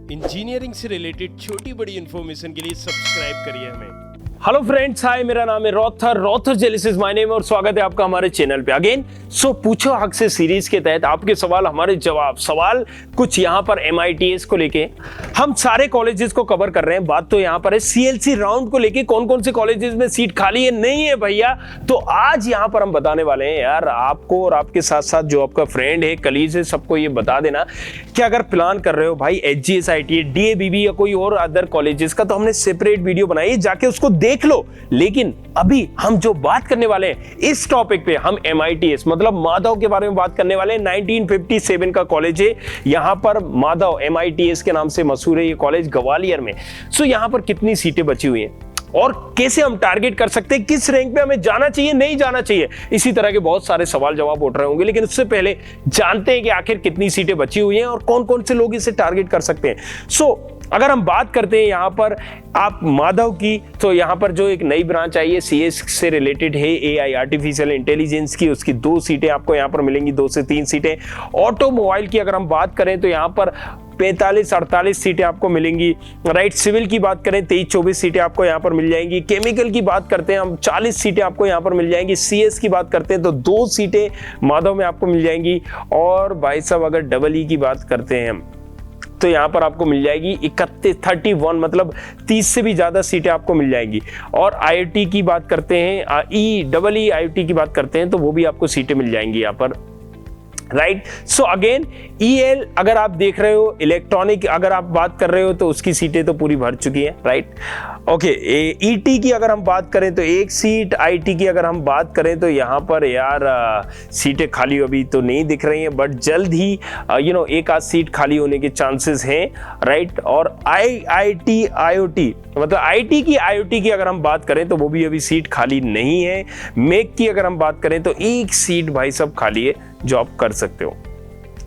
Engineering से related छोटी बड़ी इन्फॉर्मेशन के लिए सब्सक्राइब करिए हमें। हेलो फ्रेंड्स, हाय, मेरा नाम है रॉथर जेलिस इज माय नेम और स्वागत है आपका हमारे चैनल पे अगेन। सो पूछो हक से सीरीज के तहत आपके सवाल हमारे जवाब, सवाल कुछ यहाँ पर MITS को लेके हम सारे कॉलेजेस को कवर कर रहे हैं। बात तो यहाँ पर है CLC राउंड को लेके कौन कौन से कॉलेजेस में सीट खाली है, नहीं है भैया। तो आज यहाँ पर हम बताने वाले हैं यार आपको और आपके साथ साथ जो आपका फ्रेंड है, कलीज है, सबको ये बता देना कि अगर प्लान कर रहे हो भाई HGS ITA DABB या कोई और अदर कॉलेजेस का, तो हमने सेपरेट वीडियो बनाई है, जाके उसको देख लो। लेकिन अभी हम जो बात करने वाले हैं इस टॉपिक पे, हम MITS मतलब माधव के बारे में बात करने वाले हैं। 1957 का कॉलेज है यहां पर माधव, MITS के नाम से मशहूर है ये कॉलेज ग्वालियर में। सो यहां पर कितनी सीटें बची हुई हैं और कैसे हम टारगेट कर सकते हैं, किस रैंक पे हमें जाना चाहिए, नहीं जाना चाहिए, इसी तरह के बहुत सारे सवाल जवाब उठ रहे होंगे। लेकिन उससे पहले जानते हैं कि आखिर कितनी सीटें बची हुई हैं और कौन कौन से लोग इसे टारगेट कर सकते हैं। सो अगर हम बात करते हैं यहाँ पर आप माधव की, तो यहाँ पर जो एक नई ब्रांच आई है CS से रिलेटेड है, AI आर्टिफिशियल इंटेलिजेंस की, उसकी 2 सीटें आपको यहाँ पर मिलेंगी, 2 से 3 सीटें। ऑटोमोबाइल की अगर हम बात करें तो यहाँ पर 45-48 सीटें आपको मिलेंगी, राइट। सिविल की बात करें 23-24 सीटें आपको यहाँ पर मिल जाएंगी। केमिकल की बात करते हैं हम 40 सीटें आपको यहाँ पर मिल जाएंगी। CS की बात करते हैं तो 2 सीटें माधव में आपको मिल जाएंगी। और भाई साहब अगर EE की बात करते हैं हम, तो यहाँ पर आपको मिल जाएगी 31 मतलब 30 से भी ज्यादा सीटें आपको मिल जाएंगी। और IIT की बात करते हैं, EEE IIT की बात करते हैं तो वो भी आपको सीटें मिल जाएंगी यहाँ पर, राइट। सो अगेन EL अगर आप देख रहे हो, इलेक्ट्रॉनिक अगर आप बात कर रहे हो तो उसकी सीटें तो पूरी भर चुकी हैं, राइट। ओके, ET की अगर हम बात करें तो 1 सीट, IT की अगर हम बात करें तो यहाँ पर यार सीटें खाली अभी तो नहीं दिख रही हैं, बट जल्द ही एक आध सीट खाली होने के चांसेस हैं, राइट। और IIT IoT मतलब IT की IoT की अगर हम बात करें तो वो भी अभी सीट खाली नहीं है। मेक की अगर हम बात करें तो 1 सीट भाई सब खाली है जो आप कर सकते हो,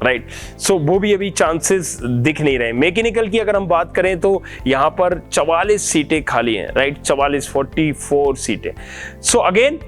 राइट। सो वो भी अभी चांसेस दिख नहीं रहे। मैकेनिकल की अगर हम बात करें तो यहां पर 44 सीटें खाली हैं, राइट। 44 सीटें। सो अगेन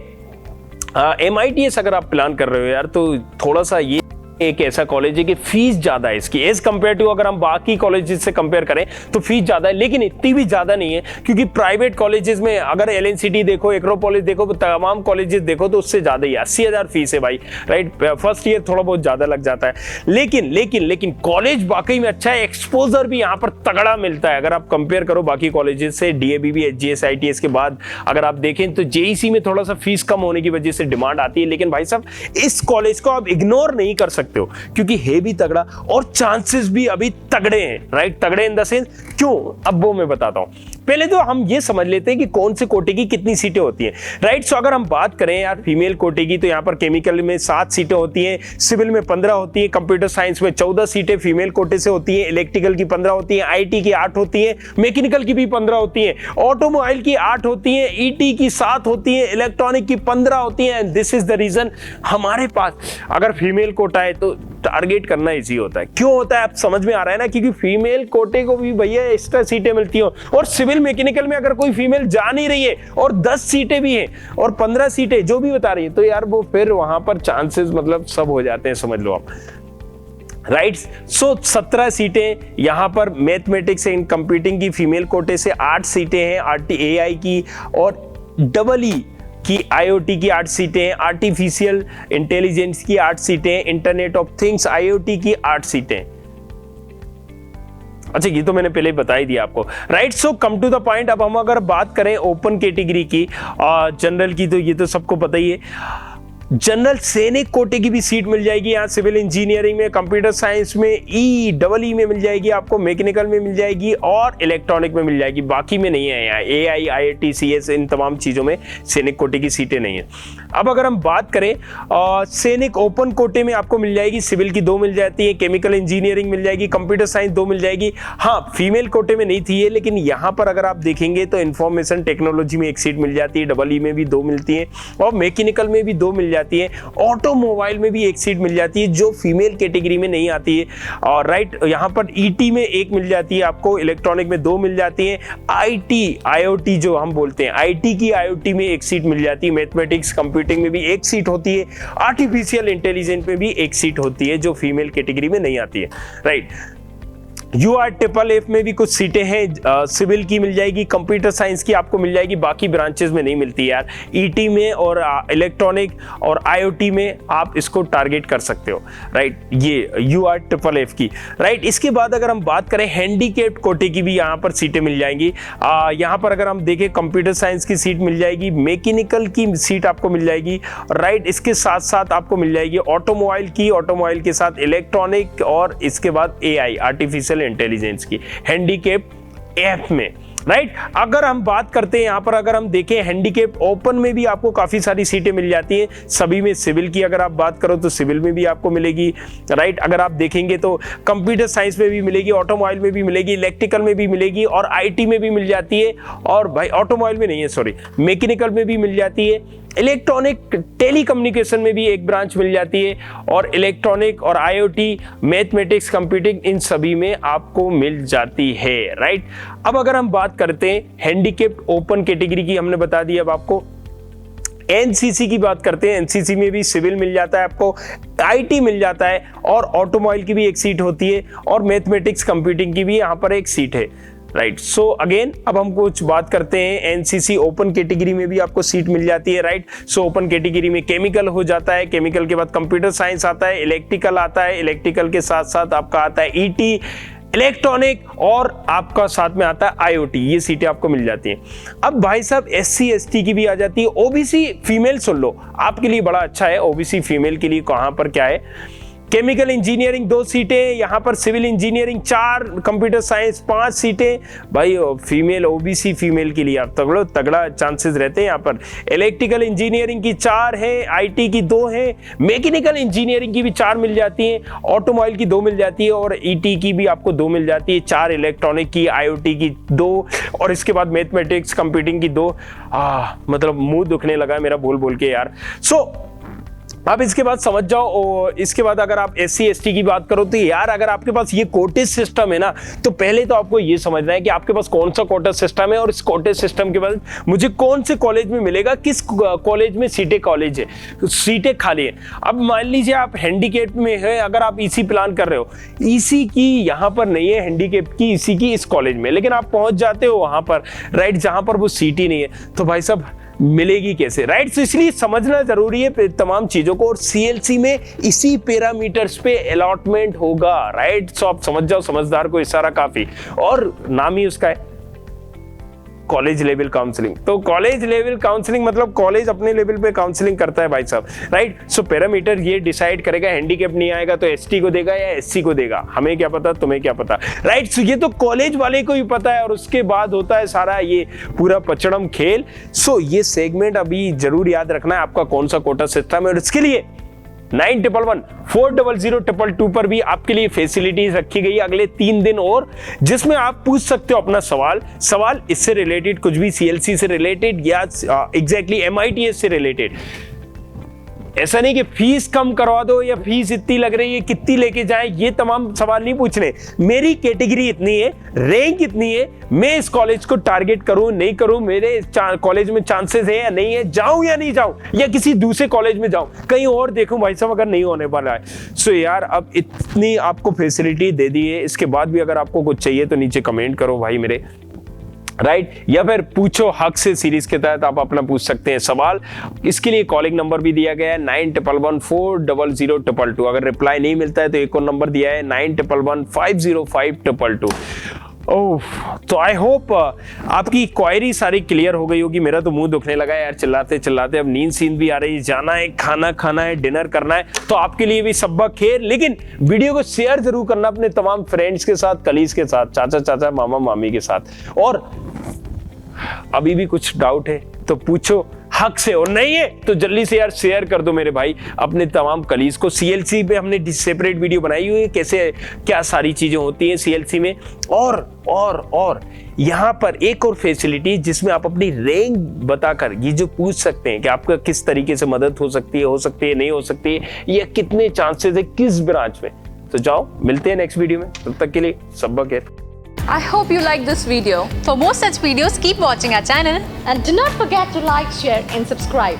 MITS अगर आप प्लान कर रहे हो यार, तो थोड़ा सा ये एक ऐसा कॉलेज है कि फीस ज्यादा है इसकी एज कंपेयर टू, अगर हम बाकी कॉलेजेस से कंपेयर करें तो फीस ज्यादा है, लेकिन इतनी भी ज्यादा नहीं है। क्योंकि प्राइवेट कॉलेजेस में अगर LNCT देखो, एक्रोपोलिस देखो, तमाम कॉलेजेस देखो तो उससे ज्यादा ही 80,000 फीस है भाई, राइट। फर्स्ट ईयर थोड़ा बहुत ज्यादा लग जाता है, लेकिन कॉलेज वाकई में अच्छा है। एक्सपोजर भी यहाँ पर तगड़ा मिलता है अगर आप कंपेयर करो बाकी कॉलेजेस से। DABB HGS ITS के बाद अगर आप देखें तो JEC में थोड़ा सा फीस कम होने की वजह से डिमांड आती है, लेकिन भाई साहब इस कॉलेज को आप इग्नोर नहीं कर सकते हो क्योंकि है भी तगड़ा और चांसेस भी अभी तगड़े हैं, राइट। तगड़े इन द सेंस क्यों, अब वो मैं बताता हूं। पहले तो हम ये समझ लेते हैं कि कौन से कोटे की कितनी सीटें होती हैं, राइट। सो अगर हम बात करें यार फीमेल कोटे की, तो यहां पर केमिकल में 7 सीटें होती हैं, सिविल में 15 होती है, कंप्यूटर साइंस में 14 सीटें फीमेल कोटे से होती है, इलेक्ट्रिकल की 15 होती है, IT की 8 होती है, मैकेनिकल की भी 15 होती है, ऑटोमोबाइल की 8 होती है, ET की 7 होती है, इलेक्ट्रॉनिक की 15 होती है। And this is the reason हमारे पास अगर फीमेल कोटा है तो टारगेट करना इजी होता है। क्यों होता है आप समझ में आ रहा है ना, क्योंकि फीमेल कोटे को भी भैया एक्स्ट्रा सीटें मिलती हो। और सिविल मैकेनिकल में अगर कोई फीमेल जा नहीं रही है और 10 सीटें भी हैं और 15 सीटें जो भी बता रही है, तो यार वो फिर वहां पर चांसेस मतलब सब हो जाते हैं, समझ लो आप, राइट। सो 17 सीटें यहां पर मैथमेटिक्स एंड कंप्यूटिंग की फीमेल कोटे से, 8 सीटें हैं AI की, और EE की IoT की 8 सीटें हैं, आर्टिफिशियल इंटेलिजेंस की 8 सीटें, इंटरनेट ऑफ थिंग्स IoT की 8 सीटें। अच्छा, ये तो मैंने पहले बता ही दिया आपको, right. So come to the point. अब हम अगर बात करें ओपन कैटेगरी की, जनरल की, तो ये तो सबको पता ही है। जनरल सैनिक कोटे की भी सीट मिल जाएगी यहाँ, सिविल इंजीनियरिंग में, कंप्यूटर साइंस में, EE में मिल जाएगी आपको, मैकेनिकल में मिल जाएगी और इलेक्ट्रॉनिक में मिल जाएगी। बाकी में नहीं है यहाँ, AI IIT CS इन तमाम चीजों में सैनिक कोटे की सीटें नहीं है। अब अगर हम बात करें सैनिक ओपन कोटे में आपको मिल जाएगी, सिविल की 2 मिल जाती है, केमिकल इंजीनियरिंग मिल जाएगी, कंप्यूटर साइंस 2 मिल जाएगी। हाँ, फीमेल कोटे में नहीं थी ये, लेकिन यहाँ पर अगर आप देखेंगे तो इंफॉर्मेशन टेक्नोलॉजी में 1 सीट मिल जाती है, EE में भी 2 मिलती है और मैकेनिकल में भी 2 मिल जाती है, ऑटोमोबाइल में भी 1 सीट मिल जाती है जो फीमेल कैटेगरी में नहीं आती है, और राइट यहाँ पर ET में 1 मिल जाती है आपको, इलेक्ट्रॉनिक में 2 मिल जाती है, IT IoT जो हम बोलते हैं, IT की IoT में 1 सीट मिल जाती है, मैथमेटिक्स कंप्यूटिंग में भी 1 सीट होती है, आर्टिफिशियल इंटेलिजेंस में भी 1 सीट होती है जो फीमेल कैटेगरी में नहीं आती है, राइट। UR-FFF में भी कुछ सीटें हैं, सिविल की मिल जाएगी, कंप्यूटर साइंस की आपको मिल जाएगी, बाकी ब्रांचेस में नहीं मिलती यार। ET में और इलेक्ट्रॉनिक और IoT में आप इसको टारगेट कर सकते हो, राइट, ये UR-FFF की, राइट। इसके बाद अगर हम बात करें हैंडीकैप्ड कोटे की भी यहाँ पर सीटें मिल जाएंगी। यहाँ पर अगर हम देखें कंप्यूटर साइंस की सीट मिल जाएगी, मैकेनिकल की सीट आपको मिल जाएगी, राइट। इसके साथ साथ आपको मिल जाएगी ऑटोमोबाइल की, ऑटोमोबाइल के साथ इलेक्ट्रॉनिक, और इसके बाद AI आर्टिफिशियल इंटेलिजेंस की हैंडीकैप ऐप में, राइट। अगर हम बात करते हैं यहाँ पर, अगर हम देखें हैंडीकैप ओपन में भी आपको काफी सारी सीटें मिल जाती हैं, सभी में सिविल की अगर आप बात करो तो सिविल में भी आपको मिलेगी, राइट। अगर आप देखेंगे तो कंप्यूटर साइंस में भी मिलेगी, ऑटोमोबाइल में भी मिलेगी, इलेक्ट्रिकल में भी मिलेगी और IT में भी मिल जाती है, और भाई ऑटोमोबाइल में नहीं है, सॉरी, मैकेनिकल में भी मिल जाती है, इलेक्ट्रॉनिक टेलीकम्युनिकेशन में भी एक ब्रांच मिल जाती है, और इलेक्ट्रॉनिक और IoT, मैथमेटिक्स, कंप्यूटिंग, इन सभी में आपको मिल जाती है, राइट। अब अगर हम बात करते हैं हैंडीकैप्ड ओपन कैटेगरी की, हमने बता दी, अब आपको NCC की बात करते हैं। NCC में भी सिविल मिल जाता है आपको, IT मिल जाता है, और ऑटोमोबाइल की भी एक सीट होती है, और मैथमेटिक्स कंप्यूटिंग की भी यहाँ पर एक सीट है, राइट। सो अगेन अब हम कुछ बात करते हैं NCC ओपन कैटेगरी में भी आपको सीट मिल जाती है, राइट। सो ओपन कैटेगरी में केमिकल हो जाता है, केमिकल के बाद कंप्यूटर साइंस आता है, इलेक्ट्रिकल आता है, इलेक्ट्रिकल के साथ साथ आपका आता है ET, इलेक्ट्रॉनिक, और आपका साथ में आता है IoT, ये सीटें आपको मिल जाती हैं। अब भाई साहब SC ST की भी आ जाती है, OBC फीमेल सुन लो, आपके लिए बड़ा अच्छा है, OBC फीमेल के लिए कहां पर क्या है, केमिकल इंजीनियरिंग 2 सीटें, यहाँ पर सिविल इंजीनियरिंग 4, कंप्यूटर साइंस 5 सीटें, भाई फीमेल OBC फीमेल के लिए आप तगड़ा चांसेस रहते हैं यहाँ पर। इलेक्ट्रिकल इंजीनियरिंग की 4 है, IT की 2 है, मैकेनिकल इंजीनियरिंग की भी 4 मिल जाती हैं, ऑटोमोबाइल की 2 मिल जाती है, और ET की भी आपको 2 मिल जाती है, 4 इलेक्ट्रॉनिक की, IoT की 2, और इसके बाद मैथमेटिक्स कंप्यूटिंग की 2। मतलब मुंह दुखने लगा मेरा बोल बोल के यार। अब इसके बाद समझ जाओ, इसके बाद अगर आप SC ST की बात करो तो यार, अगर आपके पास ये कोटेज सिस्टम है ना, तो पहले तो आपको ये समझना है कि आपके पास कौन सा कोटा सिस्टम है, और इस कोटेज सिस्टम के बाद मुझे कौन से कॉलेज में मिलेगा, किस कॉलेज में सीटें खाली है। अब मान लीजिए आप हैंडीकैप में है, अगर आप EC प्लान कर रहे हो, EC की यहाँ पर नहीं है, हैंडीकैप की EC की इस कॉलेज में, लेकिन आप पहुंच जाते हो वहां पर, राइट, जहां पर वो सीट ही नहीं है, तो भाई साहब मिलेगी कैसे, राइट। तो इसलिए समझना जरूरी है तमाम चीजों को, और CLC में इसी पैरामीटर्स पे अलॉटमेंट होगा, राइट। सो आप समझ जाओ, समझदार को इशारा काफी, और नाम ही उसका है कॉलेज लेवल काउंसलिंग। तो कॉलेज लेवल काउंसलिंग मतलब कॉलेज अपने लेवल पे काउंसलिंग करता है भाई साहब, राइट। सो पैरामीटर ये डिसाइड करेगा, हैंडीकैप नहीं आएगा तो ST को देगा या SC को देगा, हमें क्या पता, तुम्हें क्या पता, राइट। सो ये तो कॉलेज वाले को ही पता है, और उसके बाद होता है सारा ये पूरा पचड़म खेल। सो ये सेगमेंट अभी जरूर याद रखना है आपका कौन सा कोटा सिस्टम है, और इसके लिए 9111 40022 पर भी आपके लिए फैसिलिटीज रखी गई अगले 3 दिन, और जिसमें आप पूछ सकते हो अपना सवाल इससे रिलेटेड, कुछ भी CLC से रिलेटेड या एग्जैक्टली MITS से रिलेटेड। ऐसा नहीं कि फीस कम करवा दो या फीस इतनी लग रही है, कितनी लेके जाए, ये तमाम सवाल नहीं पूछने। मेरी कैटेगरी इतनी है, रैंक इतनी है, मैं इस कॉलेज को टारगेट करूं नहीं करूं, मेरे कॉलेज में चांसेस है या नहीं है, जाऊं या नहीं जाऊं, या किसी दूसरे कॉलेज में जाऊं, कहीं और देखूं भाई साहब, अगर नहीं होने वाला है। सो यार अब इतनी आपको फैसिलिटी दे दी है, इसके बाद भी अगर आपको कुछ चाहिए तो नीचे कमेंट करो भाई मेरे, राइट, या फिर पूछो हक से सीरीज के तहत आप अपना पूछ सकते हैं सवाल। इसके लिए कॉलिंग नंबर भी दिया गया है 9111400222। अगर रिप्लाई नहीं मिलता है तो एक और नंबर दिया है 9111505222। ओह, तो आई होप आपकी क्वायरी सारी क्लियर हो गई होगी। मेरा तो मुंह दुखने लगा यार चिल्लाते चिल्लाते, अब नींद सींद भी आ रही है, जाना है, खाना खाना है, डिनर करना है, तो आपके लिए भी सब्बा खैर। लेकिन वीडियो को शेयर जरूर करना अपने तमाम फ्रेंड्स के साथ, कलीग्स के साथ, चाचा चाचा मामा मामी के साथ। और अभी भी कुछ डाउट है तो पूछो हक से, और नहीं है तो जल्दी से यार शेयर कर दो मेरे भाई अपने तमाम कलीग्स को। CLC पे हमने सेपरेट वीडियो बनाई हुई है, कैसे क्या सारी चीजें होती हैं CLC में। और यहाँ पर एक और फैसिलिटी जिसमें आप अपनी रैंक बताकर ये जो पूछ सकते हैं कि आपका किस तरीके से मदद हो सकती है, नहीं हो सकती है, या कितने चांसेस है किस ब्रांच में। तो जाओ मिलते हैं नेक्स्ट वीडियो में, तब तक के लिए सब्बा खैर। I hope you like this video. For more such videos, keep watching our channel. And do not forget to like, share and subscribe.